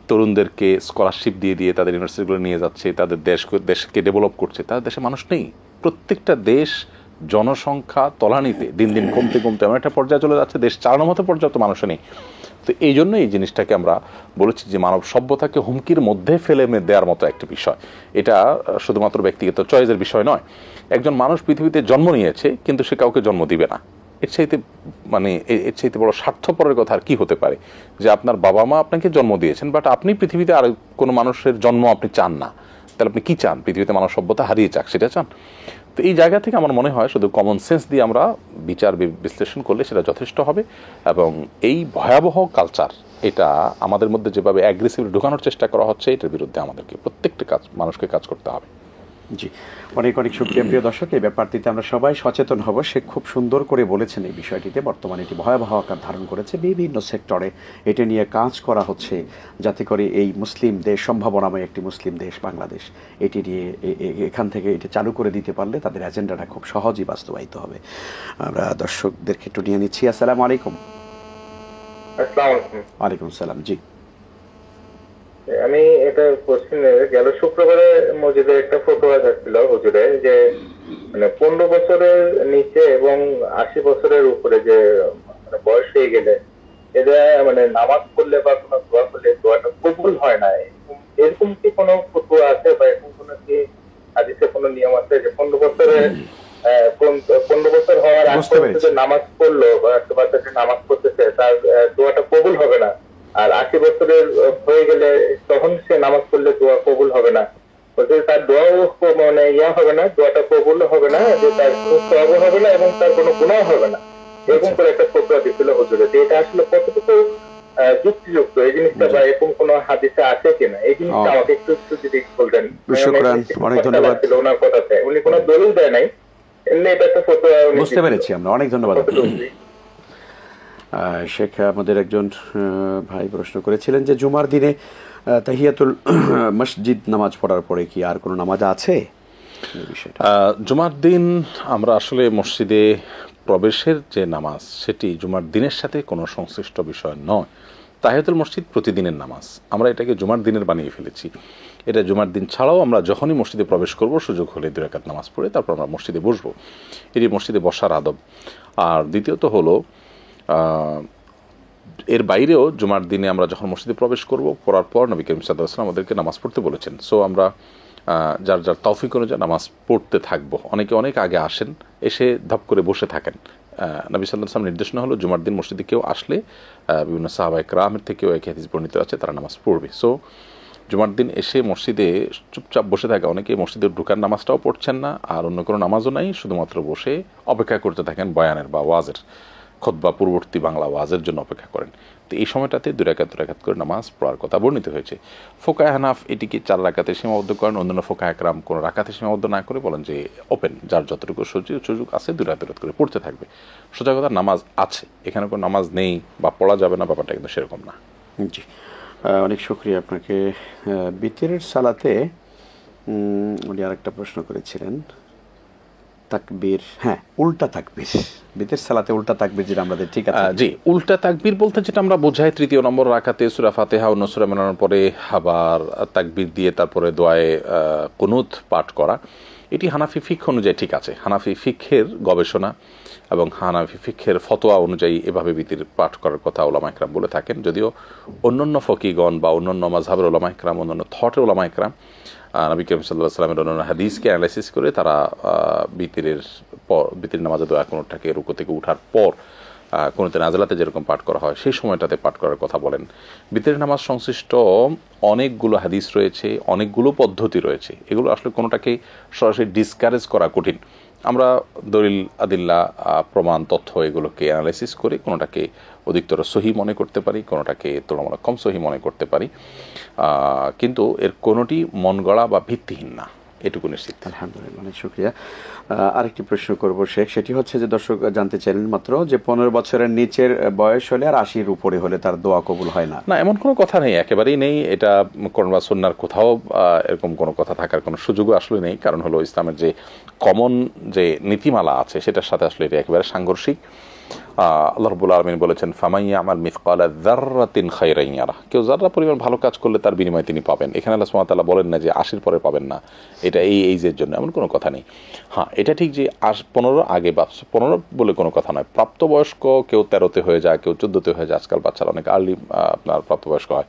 তরুণদেরকে স্কলারশিপ দিয়ে তাদের ইউনিভার্সিটিগুলো নিয়ে যাচ্ছে, তাদের দেশকে ডেভেলপ করছে। তাদের দেশে মানুষ নেই। প্রত্যেকটা দেশ জনসংখ্যা তলানিতে দিন দিন কমতে এমন একটা পর্যায়ে চলে যাচ্ছে, দেশ চালানোর মতো পর্যাপ্ত মানুষ নেই। তো এই জন্য এই জিনিসটাকে আমরা বলেছি যে মানব সভ্যতাকে হুমকির মধ্যে ফেলে দেওয়ার মতো একটা বিষয়। এটা শুধুমাত্র ব্যক্তিগত চয়েসের বিষয় নয়। একজন মানুষ পৃথিবীতে জন্ম নিয়েছে কিন্তু সে কাউকে জন্ম দিবে না। এর চাইতে বড় স্বার্থপরের কথা আর কি হতে পারে যে আপনার বাবা মা আপনাকে জন্ম দিয়েছেন, বাট আপনি পৃথিবীতে আর কোনো মানুষের জন্ম আপনি চান না। তাহলে আপনি কি চান? পৃথিবীতে মানব সভ্যতা হারিয়ে যাক, সেটা চান? তো এই জায়গা থেকে আমার মনে হয় শুধু কমন সেন্স দিয়ে আমরা বিচার বিশ্লেষণ করলে সেটা যথেষ্ট হবে। এবং এই ভয়াবহ কালচার, এটা আমাদের মধ্যে যেভাবে অ্যাগ্রেসিভলি ঢোকানোর চেষ্টা করা হচ্ছে, এটার বিরুদ্ধে আমাদেরকে প্রত্যেকটা মানুষকে কাজ করতে হবে। জি, অনেক অনেক শুকরিয়া প্রিয় দর্শক। এই ব্যাপারটিতে আমরা সবাই সচেতন হব। সে খুব সুন্দর করে বলেছেন এই বিষয়টিতে। বর্তমানে এটি ভয়াবহ আকার ধারণ করেছে, বিভিন্ন সেক্টরে এটা নিয়ে কাজ করা হচ্ছে যাতে করে এই মুসলিম দেশ, সম্ভাবনাময় একটি মুসলিম দেশ বাংলাদেশ, এটি নিয়ে এখান থেকে এটা চালু করে দিতে পারলে তাদের এজেন্ডাটা খুব সহজেই বাস্তবায়িত হবে। আমরা দর্শকদেরকে একটু নিয়ে নিচ্ছি। আসসালামু আলাইকুম। ওয়ালাইকুম সালাম। জি, আমি এটা কোশ্চেন গেল শুক্রবারে মসজিদে একটা ফটোয়া যাচ্ছিল হুজুরে, যে মানে 15 বছরের নিচে এবং 80 বছরের উপরে যে বয়স হয়ে গেলে এটা মানে নামাজ পড়লে বা কোনো দোয়া করলে দোয়াটা কবুল হয় না, এরকম কি কোনো ফটোয়া আছে বা এরকম কোনো কি হাদিসে কোনো নিয়ম আছে যে 15 বছর হওয়ার আগ পর্যন্ত নামাজ পড়লো বা একটা বাচ্চা নামাজ পড়তেছে তার দোয়াটা কবুল হবে না, আর 80 বছরের হয়ে গেলে তখন সে নামাজ পড়লে দোয়া কবুল হবে না, তার দোয়াও মানে হবে না, দোয়াটা কবুল হবে না, যে তার কোনো সওয়াবও হবে না এবং তার কোনো গুনাহ হবে না, এরকম করে একটা ফতোয়া দিছিল হুজুরে। এটা আসলে কতটুকু যুক্তিযুক্ত এই জিনিসটা, বা এরকম কোনো হাদিসে আছে কিনা, এই জিনিসটা আমাকে একটু যদি বলতেন। অনেক ধন্যবাদ। ওনার কথাতে উনি কোনো দলিল দেয় নাই, এমনি এটা একটা ফতোয়া বুঝতে পেরেছি আমরা। অনেক ধন্যবাদ। শেখ, আমাদের একজন ভাই প্রশ্ন করেছিলেন যে জুমার দিনে তাহিয়াতুল মসজিদ নামাজ পড়ার পরে কি আর কোনো নামাজ আছে? জুমার দিন আমরা আসলে মসজিদে প্রবেশের যে নামাজ, সেটি জুমার দিনের সাথে কোনো সংশ্লিষ্ট বিষয় নয়। তাহিয়াতুল মসজিদ প্রতিদিনের নামাজ, আমরা এটাকে জুমার দিনের বানিয়ে ফেলেছি। এটা জুমার দিন ছাড়াও আমরা যখনই মসজিদে প্রবেশ করব, সুযোগ হলে 2 রাকাত নামাজ পড়ে তারপর আমরা মসজিদে বসবো, এটি মসজিদে বসার আদব। আর দ্বিতীয়ত হলো এর বাইরেও জুমার দিনে আমরা যখন মসজিদে প্রবেশ করব, পড়ার পর নবী করিম সাল্লাল্লাহু আলাইহি ওয়াসাল্লাম আমাদেরকে নামাজ পড়তে বলেছেন। সো আমরা যার যার তৌফিক অনুযায়ী নামাজ পড়তে থাকবো। অনেকে অনেক আগে আসেন, এসে ধপ করে বসে থাকেন। নবী সাল্লাল্লাহু আলাইহি ওয়াসাল্লাম নির্দেশনা হলো জুমার দিন মসজিদে কেউ আসলে বিভিন্ন সাহাবায়ে কেরামের থেকেও এক হাদিস বর্ণিত আছে, তারা নামাজ পড়বে। সো জুমার দিন এসে মসজিদে চুপচাপ বসে থাকা, অনেকে মসজিদে ঢুকার নামাজটাও পড়ছেন না, আর অন্য কোনো নামাজও নাই, শুধুমাত্র বসে অপেক্ষা করতে থাকেন বয়ানের বা ওয়াজের, খুতবা পূর্ববর্তী বাংলা ওয়াজের জন্য অপেক্ষা করেন। তো এই সময়টাতে 2 রাকাত করে নামাজ পড়ার কথা বর্ণিত হয়েছে। ফোকায়ে হানাফ এটিকে 4 রাকাতে সীমাবদ্ধ করেন, অন্যান্য ফোকায়ে কেরাম কোনো রাকাতে সীমাবদ্ধ না করে বলেন যে ওপেন, যার যতটুকু সুযোগ আছে 2 রাকাত করে পড়তে থাকবে। সোজা কথা, নামাজ আছে, এখানে কোনো নামাজ নেই বা পড়া যাবে না, ব্যাপারটা কিন্তু সেরকম না। জি, অনেক শুকরিয়া আপনাকে। বিতরের সালাতে উনি আরেকটা প্রশ্ন করেছিলেন, তাকবীর, হ্যাঁ উল্টা তাকবীর, বিতের সালাতে উল্টা তাকবীর যেটা আমাদের ঠিক আছে। জি, উল্টা তাকবীর বলতে যেটা আমরা বোঝাই, 3 নম্বর রাকাতে সূরা ফাতিহা অন্য সূরা মেলানোর পরে আবার তাকবীর দিয়ে তারপরে দোয়ায়ে কুনুত পাঠ করা, এটি হানাফি ফিকহ অনুযায়ী ঠিক আছে। হানাফি ফিকহের গবেষণা এবং হানাফি ফিকহের ফতোয়া অনুযায়ী এভাবে বিতির পাঠ করার কথা ওলামা ইকরাম বলে থাকেন। যদিও অন্যান্য ফকিগণ বা অন্যান্য মাযহাবের ওলামা ইকরাম, অন্যান্য থটের ওলামা ইকরাম নবী করিম সাল্লাল্লাহু আলাইহি ওয়াসাল্লামের অন্যান্য হাদিসকে অ্যানালাইসিস করে তারা বিতির নামাজে দোয়া কুনুতটাকে রুকু থেকে ওঠার পর কুনুতে নাজিলাতে যেরকম পাঠ করা হয় সেই সময়টাতে পাঠ করার কথা বলেন। বিতির নামাজ সংশ্লিষ্ট অনেকগুলো হাদিস রয়েছে, অনেকগুলো পদ্ধতি রয়েছে, এগুলো আসলে কোনোটাকে সরাসরি ডিসকারেজ করা কঠিন। আমরা দলিল আদিল্লা প্রমাণ তথ্য এগুলোকে অ্যানালাইসিস করে কোনোটাকে অধিকতর সহি মনে করতে পারি, কোনোটাকে তুলনামূলক কম সহি মনে করতে পারি, কিন্তু এর কোনোটি মন গড়া বা ভিত্তিহীন না, এটুকু নিশ্চিত। আলহামদুলিল্লাহ, অনেক শুকরিয়া। আরেকটি প্রশ্ন করবো শেখ, সেটি হচ্ছে যে দর্শক জানতে চাইলেন মাত্র যে 15 বছরের নিচের বয়স হলে আর 80-র উপরে হলে তার দোয়া কবুল হয় না। না, এমন কোনো কথা নেই, একেবারেই নেই। এটা কোরআন বা সুন্নাহর কোথাও এরকম কোনো কথা থাকার কোনো সুযোগও আসলে নেই। কারণ হলো ইসলামের যে কমন যে নীতিমালা আছে সেটার সাথে আসলে এটা একেবারে সাংঘর্ষিক। আল্লাহ রাব্বুল আলামিন বলেছেন, ফামান ইয়ামাল মিসকালা যাররাতিন খায়রান ইয়ারা, কেউ যারা পরিমাণ ভালো কাজ করলে তার বিনিময় তিনি পাবেন। এখানে আল্লাহ সুবহানাহু ওয়া তাআলা বলেন না যে 80-র পরে পাবেন না, এটা এই এইজের জন্য, এমন কোনো কথা নেই। হ্যাঁ, এটা ঠিক যে 15 আগে বা 15 বলে কোনো কথা নয়। প্রাপ্তবয়স্ক কেউ 13তে হয়ে যায়, কেউ 14তে হয়ে যায়, আজকাল বাচ্চারা অনেক আর্লি আপনার প্রাপ্তবয়স্ক হয়।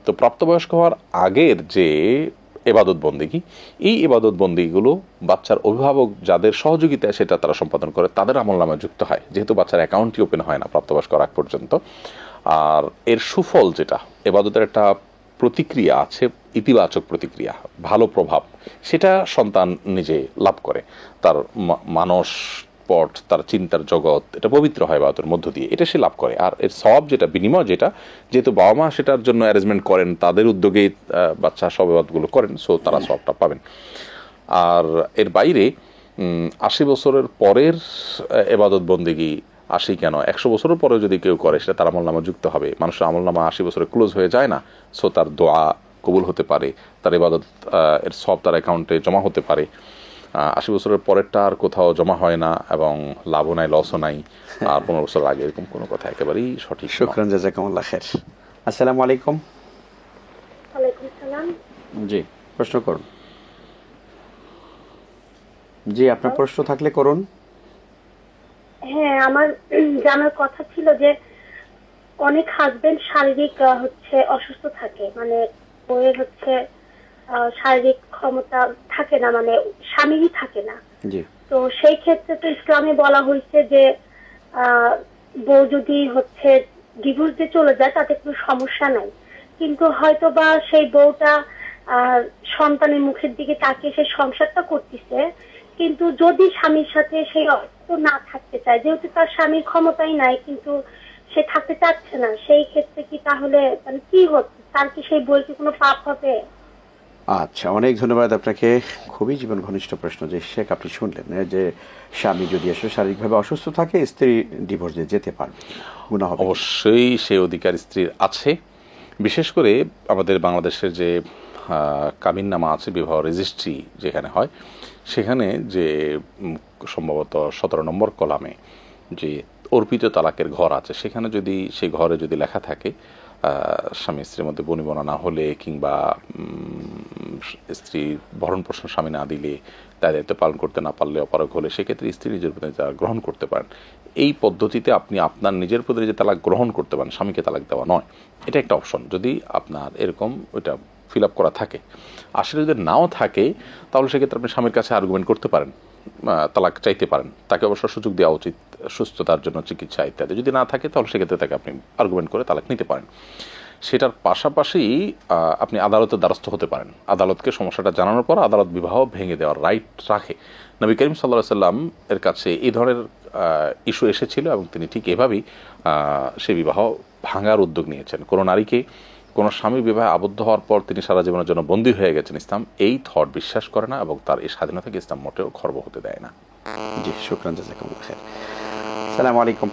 তো প্রাপ্তবয়স্ক হওয়ার আগের যে ইবাদত বন্দেগী, এই ইবাদত বন্দেগীগুলো বাচ্চার অভিভাবক যাদের সহযোগিতায় সেটা তারা সম্পাদন করে তাদের আমলনামায় যুক্ত হয়, যেহেতু বাচ্চার অ্যাকাউন্টই ওপেন হয় না প্রাপ্তবয়স্ক হওয়ার আগ পর্যন্ত। আর এর সুফল যেটা, ইবাদতের একটা প্রতিক্রিয়া আছে, ইতিবাচক প্রতিক্রিয়া, ভালো প্রভাব, সেটা সন্তান নিজে লাভ করে। তার মানস পট, তার চিন্তার জগৎ, এটা পবিত্র হয় ইবাদতের মধ্য দিয়ে, এটা সে লাভ করে। আর এর সওয়াব যেটা, বিনিময় যেটা, যেহেতু বাবা মা সেটার জন্য অ্যারেঞ্জমেন্ট করেন, তাদের উদ্যোগেই বাচ্চা সব ইবাদতগুলো করেন, সো তারা সওয়াবটা পাবেন। আর এর বাইরে 80 বছরের পরের ইবাদত বন্দেগী, 80 কেন 100 বছরের পরে যদি কেউ করে, সেটা তার আমলনামা যুক্ত হবে। মানুষের আমলনামা 80 বছরে ক্লোজ হয়ে যায় না, সো তার দোয়া কবুল হতে পারে, তার ইবাদত এর সব তার অ্যাকাউন্টে জমা হতে পারে। 80 বছরের পরেরটা আর কোথাও জমা হয় না, এবং লাভও নাই, লসও নাই। আর 15 বছর আগে এরকম কোনো কথা একেবারেই সঠিক। শুকরান, জাযাকাল্লাহ খায়ের। আসসালামু আলাইকুম। ওয়ালাইকুম আসসালাম। জি, প্রশ্ন করুন। জি, আপনার প্রশ্ন থাকলে করুন। হ্যাঁ, আমার জানার কথা ছিল যে অনেক হাজবেন্ড শারীরিক অসুস্থ থাকে, মানে বউয়ের শারীরিক ক্ষমতা থাকে না, মানে স্বামীরই থাকে না। তো সেই ক্ষেত্রে তো ইসলামে বলা হয়েছে যে বউ যদি ডিভোর্স দিয়ে চলে যায় তাতে কোনো সমস্যা নাই, কিন্তু হয়তো বা সেই বউটা সন্তানের মুখের দিকে তাকিয়ে সেই সংসারটা করতেছে, কিন্তু যদি স্বামীর সাথে সেই অর্থ না থাকতে চায়, যেহেতু তার স্বামীর ক্ষমতাই নাই কিন্তু সে থাকতে চাচ্ছে না, সেই ক্ষেত্রে কি তাহলে মানে কি হচ্ছে, তার কি সেই বই কি কোনো পাপ হবে? আচ্ছা, অনেক ধন্যবাদ আপনাকে। খুবই জীবন ঘনিষ্ঠ প্রশ্ন যে শেখ আপনি শুনলেন, যে স্বামী যদি আসলে শারীরিকভাবে অসুস্থ থাকে, স্ত্রী ডিভোর্স দিয়ে যেতে পারবে, গুনাহ হবে? অবশ্যই সে অধিকার স্ত্রীর আছে। বিশেষ করে আমাদের বাংলাদেশের যে কাবিননামা আছে, বিবাহ রেজিস্ট্রি যেখানে হয়, সেখানে যে সম্ভবত 17 নম্বর কলামে যে অর্পিত তালাকের ঘর আছে, সেখানে যদি সেই ঘরে যদি লেখা থাকে স্বামী স্ত্রীর মধ্যে বনিবনা না হলে, কিংবা স্ত্রী ভরণ পোষণ স্বামী না দিলে, তার দায়িত্ব পালন করতে না পারলে, অপারগ হলে, সেক্ষেত্রে স্ত্রী নিজের প্রতি তালাক গ্রহণ করতে পারেন। এই পদ্ধতিতে আপনি আপনার নিজের প্রতি যে তালাক গ্রহণ করতে পারেন, স্বামীকে তালাক দেওয়া নয়, এটা একটা অপশন যদি আপনার এরকম ওইটা ফিল আপ করা থাকে। আসলে যদি নাও থাকে, তাহলে সেক্ষেত্রে আপনি স্বামীর কাছে আর্গুমেন্ট করতে পারেন, তালাক চাইতে পারেন, তাকে অবশ্য সুযোগ দেওয়া উচিত, সুস্থতার জন্য চিকিৎসা ইত্যাদি। যদি না থাকে, তাহলে সেক্ষেত্রে তাকে আপনি আর্গুমেন্ট করে তালাক নিতে পারেন। সেটার পাশাপাশি আপনি আদালতের দ্বারস্থ হতে পারেন। আদালতকে সমস্যাটা জানানোর পর আদালত বিবাহ ভেঙে দেওয়ার রাইট রাখে। নবী করিম সাল্লাল্লাহু আলাইহি সাল্লাম এর কাছে এই ধরনের ইস্যু এসেছিল, এবং তিনি ঠিক এভাবেই সে বিবাহ ভাঙার উদ্যোগ নিয়েছেন। কোনো নারীকে কোনো স্বামীর বিবাহে আবদ্ধ হওয়ার পর তিনি সারা জীবনের জন্য বন্দী হয়ে গেছেন, ইসলাম এই থট বিশ্বাস করে না, এবং তার এই স্বাধীনতাকে ইসলাম মোটেও খর্ব হতে দেয় না। জি, শুকরান, জাযাকাল্লাহ খায়ের। আসসালামু আলাইকুম।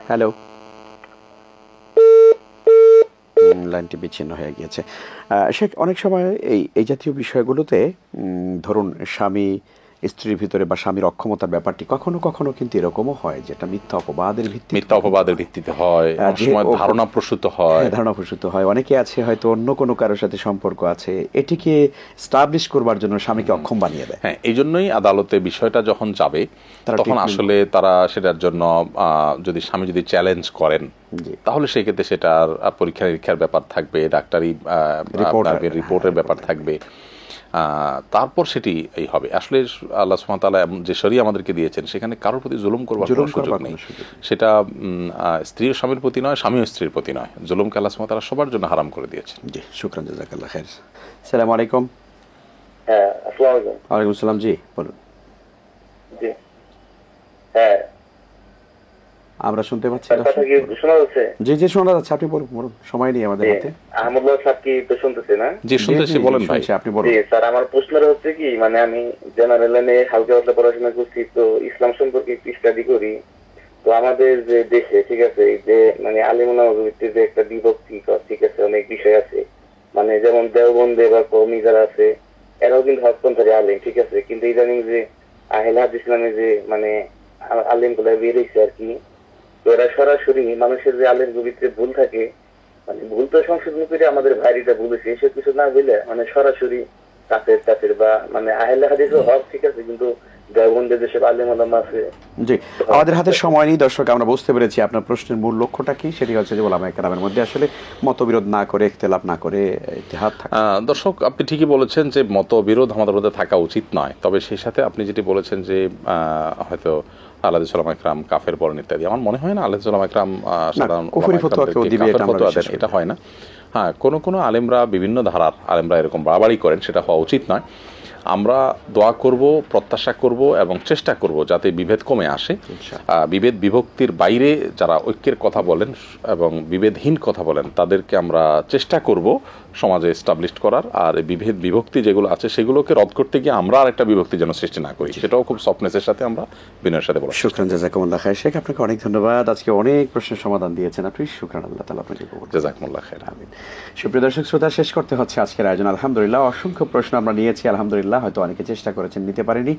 হ্যালো, লাইনটি বিচ্ছিন্ন হয়ে গিয়েছে। অনেক সময় এই জাতীয় বিষয়গুলোতে ধরুন স্বামী স্ত্রীর ভিতরে বা স্বামীর অক্ষমতার ব্যাপারটি কখনো কখনো কিন্তু এরকমও হয় যেটা মিথ্যা অপবাদের ভিত্তিতে হয়, ধারণা প্রসূত হয়। অনেকে আছে হয়তো অন্য কোনো কারোর সাথে সম্পর্ক আছে, এটিকে স্টাবলিশ করবার জন্য স্বামীকে অক্ষম বানিয়ে দেয়। হ্যাঁ, এই জন্যই আদালতে বিষয়টা যখন যাবে, তখন আসলে তারা সেটার জন্য যদি স্বামী যদি চ্যালেঞ্জ করেন, তাহলে সেক্ষেত্রে সেটার পরীক্ষা নিরীক্ষার ব্যাপার থাকবে, ডাক্তারি রিপোর্টের ব্যাপার থাকবে, তারপর সেটি এই হবে। আসলে আল্লাহ সুবহানাহু ওয়া তাআলা যে শরিয়া আমাদেরকে দিয়েছেন, সেখানে কারোর প্রতি জুলুম করবার কোনো সুযোগ নেই। সেটা স্ত্রী ও স্বামীর প্রতি নয়, স্বামী ও স্ত্রীর প্রতি নয়। জুলুমকে আল্লাহ সুবহানাহু ওয়া তাআলা সবার জন্য হারাম করে দিয়েছেন। জি, শুকরান, জাযাকাল্লাহ খায়ের। আসসালামু আলাইকুম। হ্যাঁ, আসসালামু আলাইকুম। ওয়ালাইকুম আসসালাম। জি, বলুন। জি, হ্যাঁ, আমরা শুনতে পাচ্ছি। কথা কি শোনা যাচ্ছে? জি জি, শোনা যাচ্ছে, আপনি বলুন, সময় নেই আমাদের হাতে। আহমদুল্লাহ সাহেব কি তো শুনতেছে না? জি, শুনতেছি, বলেন ভাই। আপনি বলুন। জি স্যার, আমার প্রশ্নটা হচ্ছে কি, মানে আমি জেনারেল লাইনে হালকা পাতলা পড়াশোনা করছি, তো ইসলাম সম্পর্কে একটু স্টাডি করি। তো আমাদের যে দেশে, ঠিক আছে, যে মানে আলিম উলামার ভিত্তিতে যে একটা বিভক্তি, ঠিক আছে, অনেক বিষয় আছে, মানে যেমন দেওবন্দে বা কওমি যারা আছে, এরাও কিন্তু হকপন্থারী আলিম, ঠিক আছে, কিন্তু ইদানিং যে আহলে হাদিস ইসলামে যে মানে আলিম গুলা বের হয়েছে আর কি, তো এরা সরাসরি মানুষের যে আলের ভিতরে ভুল থাকে, মানে ভুল তো সংশোধন করে আমাদের ভাইরিটা ভুলেছে এসব কিছু না বলে, মানে সরাসরি কাফের বা মানে আহলে হাদিসও হক, ঠিক আছে, কিন্তু দেওবন্দের যেসব আলেম ওলামা আছে। জি, আমাদের হাতে সময় নেই দর্শক, আমরা বুঝতে পেরেছি আপনার প্রশ্নের মূল লক্ষ্যটা কি। সেটি হচ্ছে যে ওলামায়ে কেরামের মধ্যে আসলে মতবিরোধ না করে, ইখতিলাফ না করে ইতিহাদ থাকে। দর্শক, আপনি ঠিকই বলেছেন যে মতবিরোধ আমাদের মধ্যে থাকা উচিত নয়, তবে সেই সাথে আপনি যেটি বলেছেন যে হয়তো আল্লাহ সালাম একরাম কাফের বলেন ইত্যাদি। আমার মনে হয় না আল্লাহ সালাম একরাম সাধারণ কুফরি ফতোয়া কেউ দিবে এটা হয় না। হ্যাঁ, কোনো আলেমরা বিভিন্ন ধারার আলেমরা এরকম বাড়াবাড়ি করেন, সেটা হওয়া উচিত নয়। আমরা দোয়া করব, প্রত্যাশা করব এবং চেষ্টা করব যাতে বিভেদ কমে আসে। বিভেদ বিভক্তির বাইরে যারা ঐক্যের কথা বলেন এবং বিভেদহীন কথা বলেন তাদেরকে আমরা চেষ্টা করব সমাজে এস্টাবলিশ করার। আর বিভেদ বিভক্তি যেগুলো আছে সেগুলোকে রদ করতে গিয়ে আমরা আর একটা বিভক্তি যেন সৃষ্টি না করি, সেটাও খুব সফটনেসের সাথে আমরা বিনয়ের সাথে বলবো। শুকরান, জাযাকুমুল্লাহ খায়র। শেখ, আপনাকে অনেক ধন্যবাদ, আজকে অনেক প্রশ্নের সমাধান দিয়েছেন আপনি। শুকরান, আল্লাহ তাআলা আপনাকে কবুল করুন। জাযাকুমুল্লাহ খায়র। আমিন। সুপ্রিয় দর্শক শ্রোতা, শেষ করতে হচ্ছে আজকের আয়োজন। আলহামদুলিল্লাহ অসংখ্য প্রশ্ন আমরা নিয়েছি, আলহামদুলিল্লাহ। হয়তো অনেকে চেষ্টা করেছেন, নিতে পারেনি।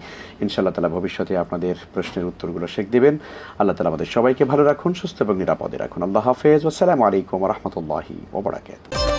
ইনশাআল্লাহ তাআলা ভবিষ্যতে আপনাদের প্রশ্নের উত্তরগুলো শেখ দিবেন। আল্লাহ তাআলা আমাদের সবাইকে ভালো রাখুন, সুস্থ এবং নিরাপদে রাখুন। আল্লাহ হাফেজ। আসসালামু আলাইকুম ওয়া রাহমাতুল্লাহি ওয়া বারাকাতুহু।